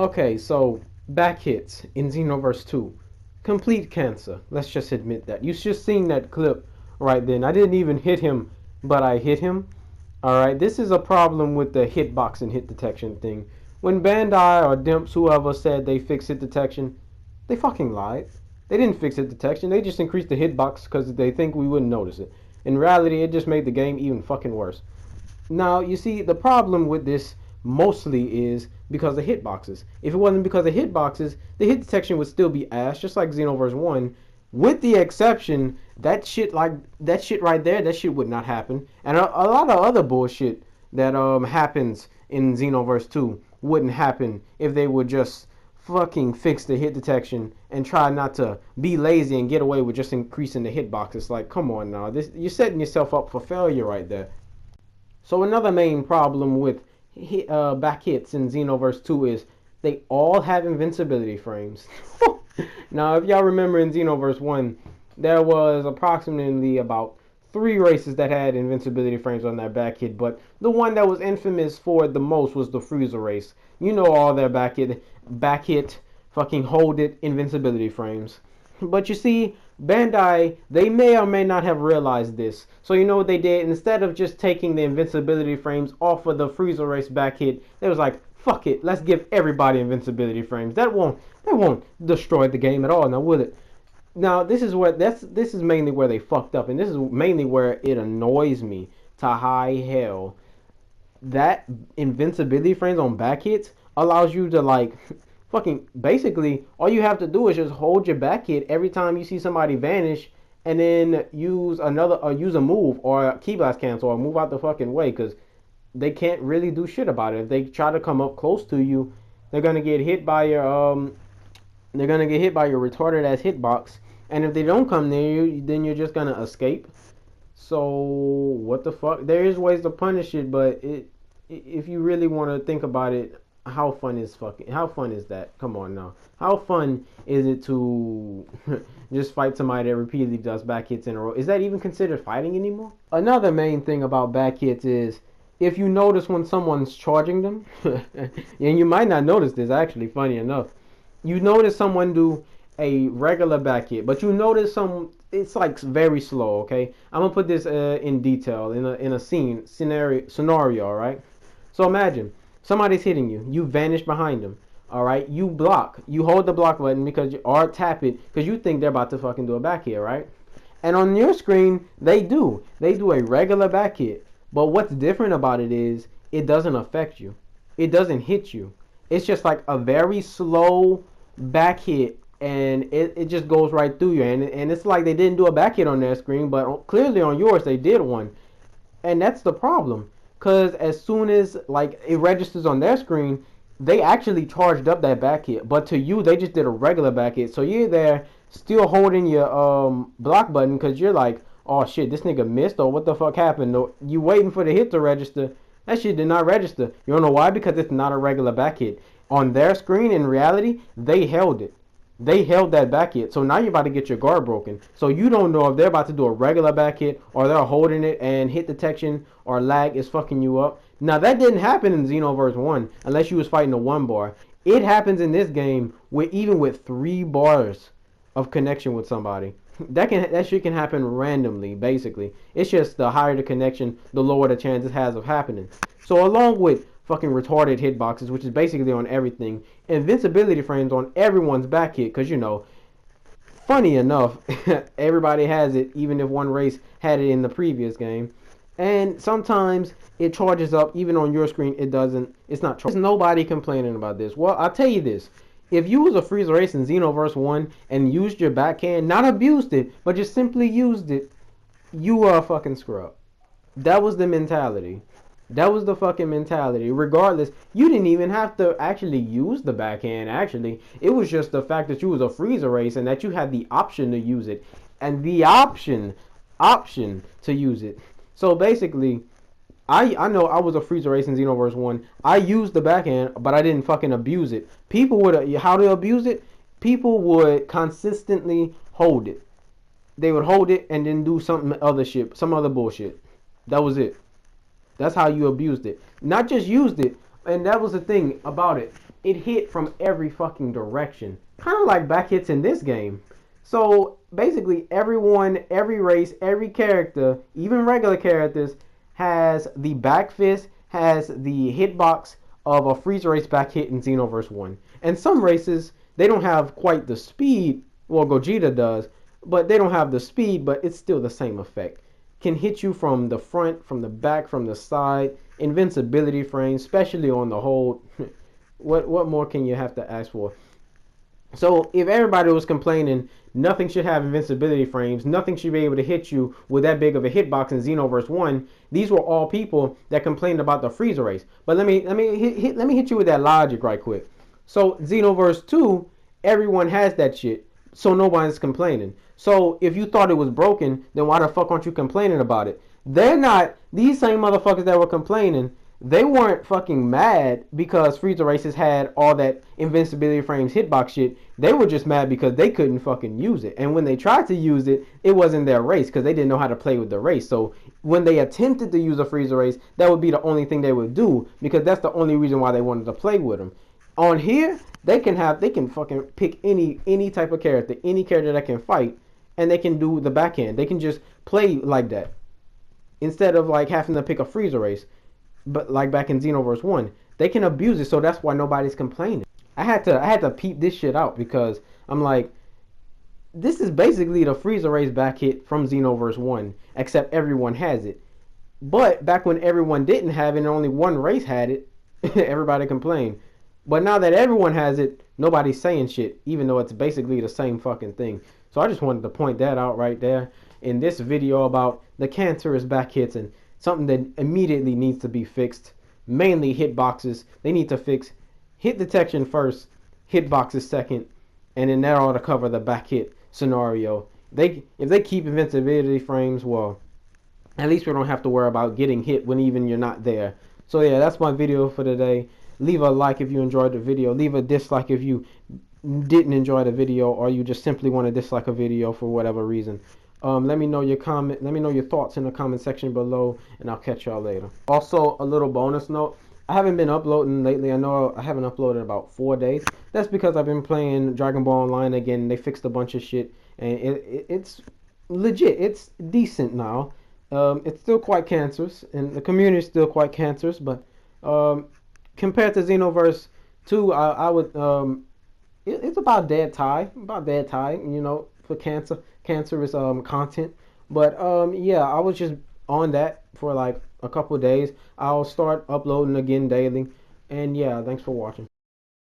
Okay, so back hits in Xenoverse 2. Complete cancer. Let's just admit that. You just seen that clip right then. I didn't even hit him, but I hit him. Alright, this is a problem with the hitbox and hit detection thing. When Bandai or Dimps, whoever said they fixed hit detection, they fucking lied. They didn't fix hit detection, they just increased the hitbox because they think we wouldn't notice it. In reality, it just made the game even fucking worse. Now, you see, the problem with this mostly is because of hitboxes. If it wasn't because of hitboxes, the hit detection would still be ass, just like Xenoverse 1, with the exception that shit right there, that shit would not happen. And a lot of other bullshit that happens in Xenoverse 2 wouldn't happen if they would just fucking fix the hit detection and try not to be lazy and get away with just increasing the hitboxes. Like, come on now, this you're setting yourself up for failure right there. So another main problem with back hits in Xenoverse 2 is they all have invincibility frames. Now, if y'all remember in Xenoverse 1, there was approximately about 3 races that had invincibility frames on their back hit, but the one that was infamous for it the most was the Frieza race. You know all their back hit, fucking hold it invincibility frames. But you see, Bandai, they may or may not have realized this. So you know what they did? Instead of just taking the invincibility frames off of the Frieza race back hit, they was like, fuck it, let's give everybody invincibility frames. That won't destroy the game at all, now will it? Now this is mainly where they fucked up, and this is mainly where it annoys me to high hell. That invincibility frames on back hits allows you to like fucking basically all you have to do is just hold your back hit every time you see somebody vanish, and then use use a move or a key blast cancel or move out the fucking way, because they can't really do shit about it. If they try to come up close to you, they're gonna get hit by your retarded ass hitbox, and if they don't come near you, then you're just gonna escape. So what the fuck? There is ways to punish it, but if you really want to think about it, how fun is that? Come on now. How fun is it to just fight somebody that repeatedly does back hits in a row? Is that even considered fighting anymore? Another main thing about back hits is if you notice when someone's charging them, and you might not notice this actually, funny enough, you notice someone do a regular back hit, but you notice it's like very slow. Okay, I'm gonna put this in detail in a scenario. All right, so imagine somebody's hitting you, you vanish behind them. All right, you block, you hold the block button or tap it because you think they're about to fucking do a back hit, right? And on your screen, they do a regular back hit, but what's different about it is it doesn't affect you, it doesn't hit you. It's just like a very slow back hit, and it just goes right through you, and it's like they didn't do a back hit on their screen, but clearly on yours they did one. And that's the problem, because as soon as like it registers on their screen, they actually charged up that back hit, but to you they just did a regular back hit. So you're there still holding your block button because you're like, oh shit, this nigga missed, or what the fuck happened? No, you waiting for the hit to register. That shit did not register. You don't know why? Because it's not a regular back hit. On their screen, in reality, they held it. They held that back hit. So now you're about to get your guard broken. So you don't know if they're about to do a regular back hit or they're holding it and hit detection or lag is fucking you up. Now that didn't happen in Xenoverse 1 unless you was fighting a 1 bar. It happens in this game even with 3 bars of connection with somebody. That shit can happen randomly, basically. It's just the higher the connection, the lower the chance it has of happening. So along with fucking retarded hitboxes, which is basically on everything, invincibility frames on everyone's back hit, because you know, funny enough, everybody has it, even if one race had it in the previous game. And sometimes it charges up, even on your screen, it doesn't. It's not charged. There's nobody complaining about this. Well, I'll tell you this. If you was a Frieza race in Xenoverse 1 and used your backhand, not abused it, but just simply used it, you are a fucking scrub. That was the mentality. That was the fucking mentality. Regardless, you didn't even have to actually use the backhand, actually. It was just the fact that you was a Frieza race and that you had the option to use it. And the option to use it. So basically, I know I was a Frieza race in Xenoverse 1. I used the backhand, but I didn't fucking abuse it. People would, how to abuse it? People would consistently hold it. They would hold it and then do some other bullshit. That was it. That's how you abused it. Not just used it. And that was the thing about it. it hit from every fucking direction. Kind of like Backhits in this game. So basically everyone, every race, every character, even regular characters, has the back fist, has the hitbox of a freeze race back hit in Xenoverse 1. And some races, they don't have quite the speed, well Gogeta does, but they don't have the speed, but it's still the same effect. Can hit you from the front, from the back, from the side, invincibility frames, especially on the hold. What more can you have to ask for? So if everybody was complaining nothing should have invincibility frames, nothing should be able to hit you with that big of a hitbox in Xenoverse 1, these were all people that complained about the freezer race. But let me hit you with that logic right quick. So Xenoverse 2, everyone has that shit, so nobody's complaining. So if you thought it was broken, then why the fuck aren't you complaining about it? They're not, these same motherfuckers that were complaining, they weren't fucking mad because Freezer Races had all that invincibility frames hitbox shit. They were just mad because they couldn't fucking use it. And when they tried to use it, it wasn't their race because they didn't know how to play with the race. So when they attempted to use a Freezer Race, that would be the only thing they would do because that's the only reason why they wanted to play with them. On here, they can fucking pick any type of character, any character that can fight, and they can do the backhand. They can just play like that instead of like having to pick a Freezer Race. But like back in Xenoverse 1, they can abuse it, so that's why nobody's complaining. I had to peep this shit out because I'm like, this is basically the Freezer Race back hit from Xenoverse 1, except everyone has it. But back when everyone didn't have it and only one race had it, everybody complained. But now that everyone has it, nobody's saying shit, even though it's basically the same fucking thing. So I just wanted to point that out right there in this video about the Cancerous back hits and something that immediately needs to be fixed. Mainly hitboxes. They need to fix hit detection first, hitboxes second, and then that ought to cover the back hit scenario. If they keep invincibility frames, well, at least we don't have to worry about getting hit when even you're not there. So yeah, that's my video for today. Leave a like if you enjoyed the video. Leave a dislike if you didn't enjoy the video or you just simply want to dislike a video for whatever reason. Let me know your comment. Let me know your thoughts in the comment section below, and I'll catch y'all later. Also, a little bonus note. I haven't been uploading lately. I know I haven't uploaded in about 4 days. That's because I've been playing Dragon Ball Online again. They fixed a bunch of shit, and it's legit. It's decent now. It's still quite cancerous, and the community is still quite cancerous, but compared to Xenoverse 2, I would it's about dead tie, you know, for cancerous content. But yeah, I was just on that for like a couple of days. I'll start uploading again daily, and yeah, thanks for watching.